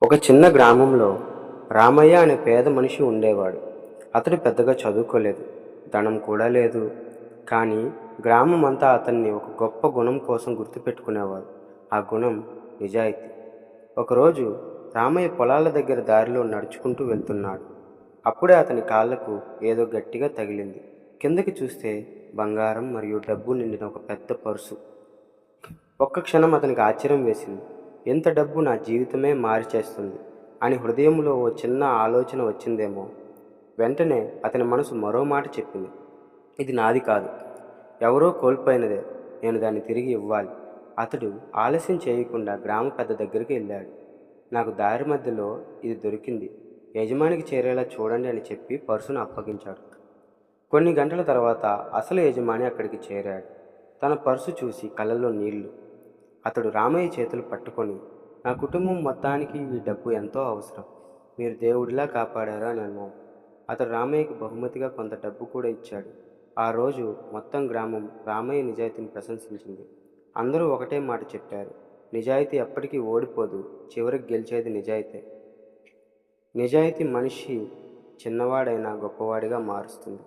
ఒక చిన్న గ్రామంలో రామయ్య అనే పేద మనిషి ఉండేవాడు. అతడు పెద్దగా చదువుకోలేదు, ధనం కూడా లేదు. కానీ గ్రామం అంతా అతన్ని ఒక గొప్ప గుణం కోసం గుర్తుపెట్టుకునేవారు. ఆ గుణం నిజాయితీ. ఒకరోజు రామయ్య పొలాల దగ్గర దారిలో నడుచుకుంటూ వెళ్తున్నాడు. అప్పుడే అతని కాళ్లకు ఏదో గట్టిగా తగిలింది. కిందకి చూస్తే బంగారం మరియు డబ్బు నిండిన ఒక పెద్ద పర్సు. ఒక్క క్షణం అతనికి ఆశ్చర్యం వేసింది. ఎంత డబ్బు నా జీవితమే మార్చేస్తుంది అని హృదయంలో ఓ చిన్న ఆలోచన వచ్చిందేమో. వెంటనే అతని మనసు మరో మాట చెప్పింది. ఇది నాది కాదు, ఎవరో కోల్పోయినదే, నేను దాన్ని తిరిగి ఇవ్వాలి. అతడు ఆలస్యం చేయకుండా గ్రామ పెద్ద దగ్గరికి వెళ్ళాడు. నాకు దారి మధ్యలో ఇది దొరికింది, యజమానికి చేరేలా చూడండి అని చెప్పి పర్సును అప్పగించాడు. కొన్ని గంటల తర్వాత అసలు యజమాని అక్కడికి చేరాడు. తన పర్సు చూసి కళ్ళల్లో నీళ్లు. అతడు రామయ్య చేతులు పట్టుకొని, నా కుటుంబం మొత్తానికి ఈ డబ్బు ఎంతో అవసరం, మీరు దేవుడిలా కాపాడారు అని అన్నాడు. అతడు రామయ్యకి బహుమతిగా కొంత డబ్బు కూడా ఇచ్చాడు. ఆ రోజు మొత్తం గ్రామం రామయ్య నిజాయితీని ప్రశంసించింది. అందరూ ఒకటే మాట చెప్పారు, నిజాయితీ ఎప్పటికీ ఓడిపోదు, చివరికి గెలిచేది నిజాయితీ. నిజాయితీ మనిషి చిన్నవాడైనా గొప్పవాడిగా మారుస్తుంది.